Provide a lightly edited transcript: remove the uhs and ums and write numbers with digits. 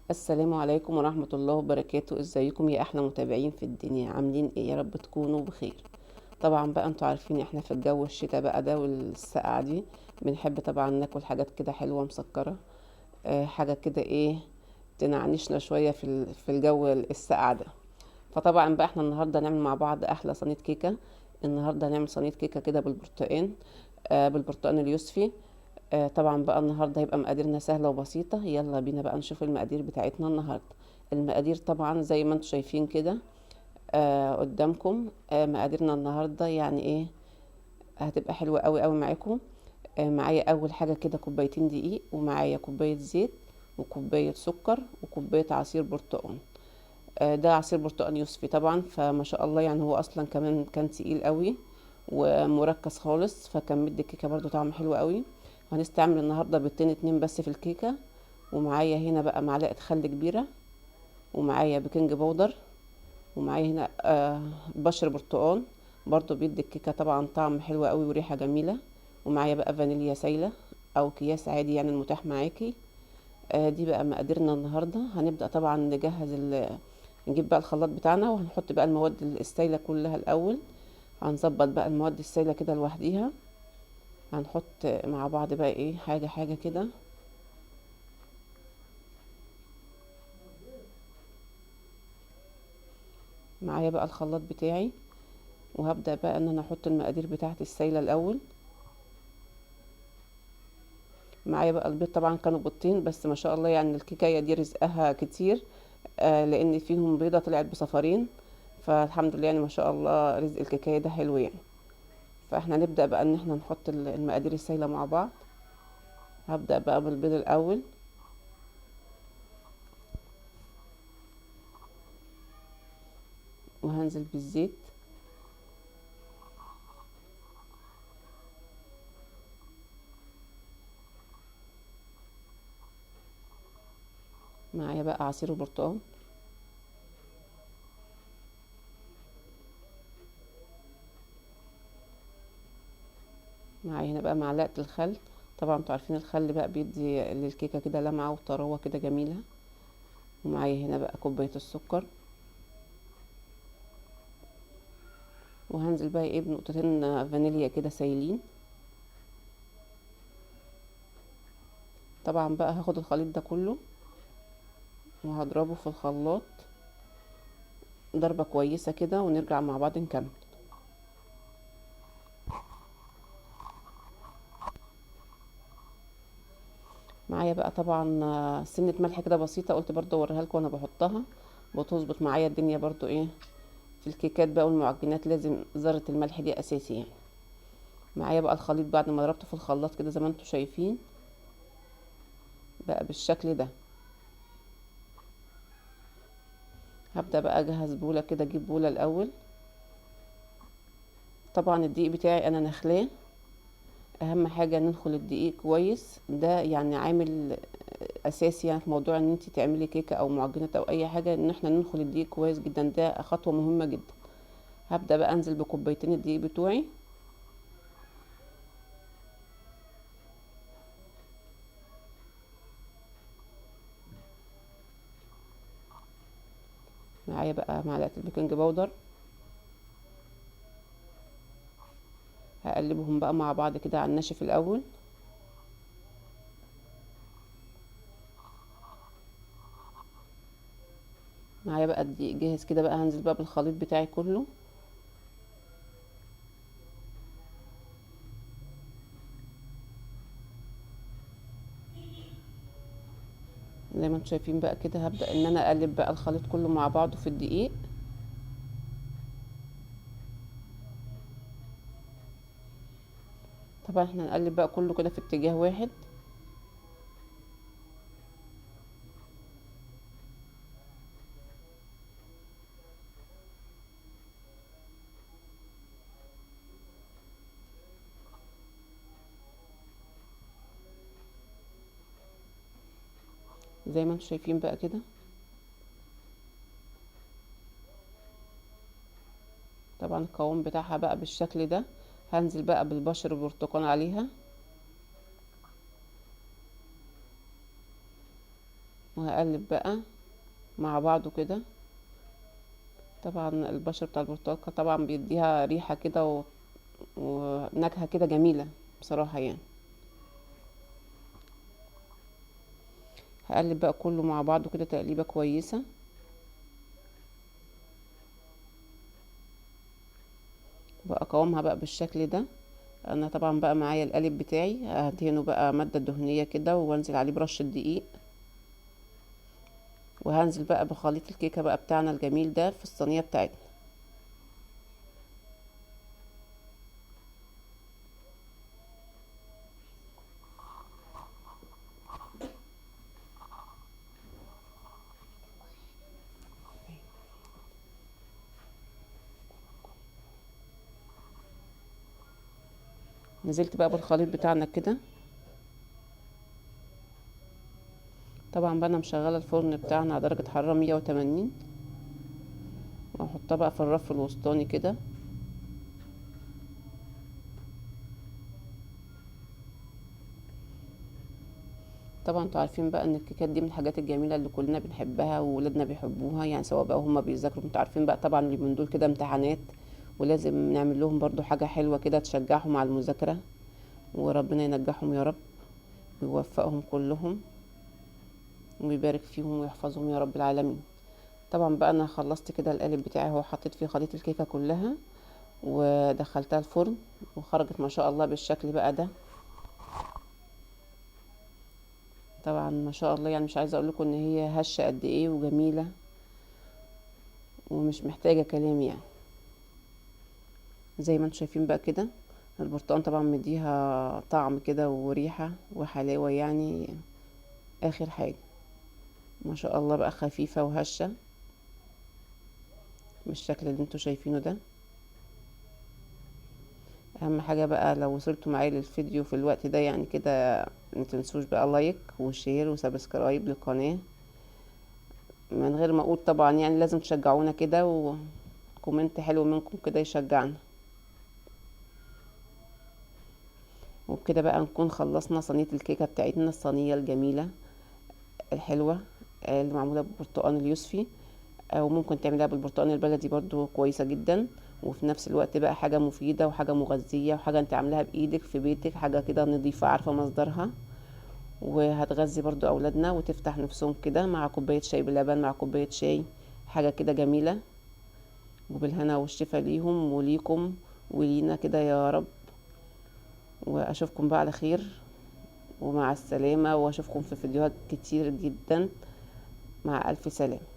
السلام عليكم ورحمة الله وبركاته. ازيكم يا احلى متابعين في الدنيا؟ عاملين ايه؟ يا رب تكونوا بخير. طبعا بقى انتوا عارفين احنا في الجو الشتاء بقى ده والسقعة دي بنحب طبعا ناكل حاجات كده حلوة مسكرة. حاجة كده ايه تنعنشنا شوية في الجو السقعة ده. فطبعا بقى احنا النهاردة نعمل مع بعض احلى صينية كيكة. النهاردة هنعمل صينية كيكة كده بالبرتقال. بالبرتقال اليوسفي. طبعا بقى النهارده هيبقى مقاديرنا سهله وبسيطه. يلا بينا بقى نشوف المقادير بتاعتنا النهارده. المقادير طبعا زي ما انتم شايفين كده قدامكم. مقاديرنا النهارده يعني ايه هتبقى حلوه قوي قوي معاكم. معايا اول حاجه كده كوبايتين دقيق، ومعايا كوبايه زيت، وكوبايه سكر، وكوبايه عصير برتقال. ده عصير برتقال يوسفي طبعا، فما شاء الله يعني هو اصلا كمان كان تقيل قوي ومركز خالص، فكان مدي الكيكه برضو طعم حلو قوي. هنستعمل النهارده بيضتين اتنين بس في الكيكه. ومعايا هنا بقى معلقه خل كبيره، ومعايا بيكنج باودر، ومعايا هنا بشر برتقال برضو بيدي الكيكه طبعا طعم حلو قوي وريحه جميله. ومعايا بقى فانيليا سايله او اكياس عادي يعني المتاح معاكي. دي بقى مقاديرنا النهارده. هنبدا طبعا نجهز نجيب بقى الخلاط بتاعنا، وهنحط بقى المواد السايله كلها الاول. هنظبط بقى المواد السايله كده لوحديها. هنحط مع بعض بقى ايه حاجه حاجه كده. معايا بقى الخلاط بتاعي، وهبدا بقى ان انا احط المقادير بتاعتي السايله الاول. معايا بقى البيض طبعا كانوا بيضتين بس ما شاء الله يعني الكيكايه دي رزقها كتير. لان فيهم بيضه طلعت بصفارين. فالحمد لله يعني ما شاء الله رزق الكيكايه ده حلو يعني. فاحنا نبدا بقى ان احنا نحط المقادير السايله مع بعض. هبدا بقى بالبيض الاول، وهنزل بالزيت. معايا بقى عصير البرتقال. معايا هنا بقى معلقه الخل. طبعا انتوا عارفين الخل بقى بيدي للكيكه كده لمعه وطراوه كده جميله. ومعايا هنا بقى كوبايه السكر. وهنزل بقى ايه بنقطتين فانيليا كده سايلين. طبعا بقى هاخد الخليط ده كله وهضربه في الخلاط ضربة كويسة كده، ونرجع مع بعض نكمل. معايا بقى طبعا سنة ملح كده بسيطة، قلت برضو اوريها لكم وانا بحطها. بتظبط معايا الدنيا برضو ايه في الكيكات بقى والمعجنات، لازم ذرة الملح دي اساسي يعني. معايا بقى الخليط بعد ما ضربته في الخلاط كده زي ما انتم شايفين بقى بالشكل ده. هبدأ بقى اجهز بولة كده، اجيب بولة الاول. طبعا الدقيق بتاعي انا نخلاه. اهم حاجة ندخل الدقيق كويس، ده يعني عامل اساسي يعني في موضوع ان انت تعملي كيكة او معجنات او اي حاجة، ان احنا ندخل الدقيق كويس جدا، ده خطوة مهمة جدا. هبدأ بقى انزل بكوبايتين الدقيق بتوعي. معايا بقى معلقة البيكنج باودر. هقلبهم بقى مع بعض كده على الناشف الاول. معايا بقى الدقيق جاهز كده، بقى هنزل بقى بالخليط بتاعي كله. زي ما انتم شايفين بقى كده، هبدأ ان انا اقلب بقى الخليط كله مع بعضه في الدقيق. طبعا احنا هنقلب بقى كله كده في اتجاه واحد. زي ما انتم شايفين بقى كده. طبعا القوام بتاعها بقى بالشكل ده. هنزل بقى بالبشر البرتقال عليها. وهقلب بقى مع بعضه كده. طبعا البشر بتاع البرتقال طبعا بيديها ريحة كده ونكهة كده جميلة بصراحة يعني. هقلب بقى كله مع بعضه كده تقليبة كويسة. بقى قوامها بقى بالشكل ده. انا طبعا بقى معايا القالب بتاعي هدهنه بقى مادة دهنية كده وانزل عليه برشة دقيق، وهنزل بقى بخليط الكيكة بقى بتاعنا الجميل ده في الصينية بتاعتنا. نزلت بقى بالخليط بتاعنا كده. طبعا بقى انا مشغله الفرن بتاعنا على درجه حراره 180، واحطها بقى في الرف الوسطاني كده. طبعا انتوا عارفين بقى ان الكيكات دي من الحاجات الجميله اللي كلنا بنحبها وولادنا بيحبوها، يعني سواء بقى هما بيذاكروا. انتوا عارفين بقى طبعا اللي من دول كده امتحانات، ولازم نعمل لهم برضو حاجه حلوه كده تشجعهم على المذاكره. وربنا ينجحهم يا رب، ويوفقهم كلهم، ويبارك فيهم ويحفظهم يا رب العالمين. طبعا بقى انا خلصت كده القالب بتاعي، هو حطيت فيه خليط الكيكه كلها ودخلتها الفرن، وخرجت ما شاء الله بالشكل بقى ده. طبعا ما شاء الله يعني مش عايزه اقول لكم ان هي هشه قد ايه وجميله، ومش محتاجه كلام يعني. زي ما انتم شايفين بقى كده، البرتقال طبعا مديها طعم كده وريحه وحلاوه يعني اخر حاجه. ما شاء الله بقى خفيفه وهشه بالشكل اللي انتم شايفينه ده. اهم حاجه بقى لو وصلتوا معايا للفيديو في الوقت ده يعني كده، متنسوش بقى لايك وشير وسبسكرايب للقناه. من غير ما اقول طبعا يعني لازم تشجعونا كده، وكومنت حلو منكم كده يشجعنا. وبكده بقى نكون خلصنا صينية الكيكة بتاعتنا، الصينية الجميلة الحلوة اللي معمولة بالبرتقال اليوسفي، او ممكن تعملها بالبرتقال البلدي برضو كويسة جدا. وفي نفس الوقت بقى حاجة مفيدة وحاجة مغذية وحاجة انت عاملاها بايدك في بيتك، حاجة كده نظيفة عارفة مصدرها، وهتغذي برضو اولادنا وتفتح نفسهم كده مع كوباية شاي بلبن، مع كوباية شاي، حاجة كده جميلة. وبالهنا والشفا ليهم وليكم ولينا كده يا رب. واشوفكم بقى على خير ومع السلامة، واشوفكم في فيديوهات كتير جدا. مع الف سلامة.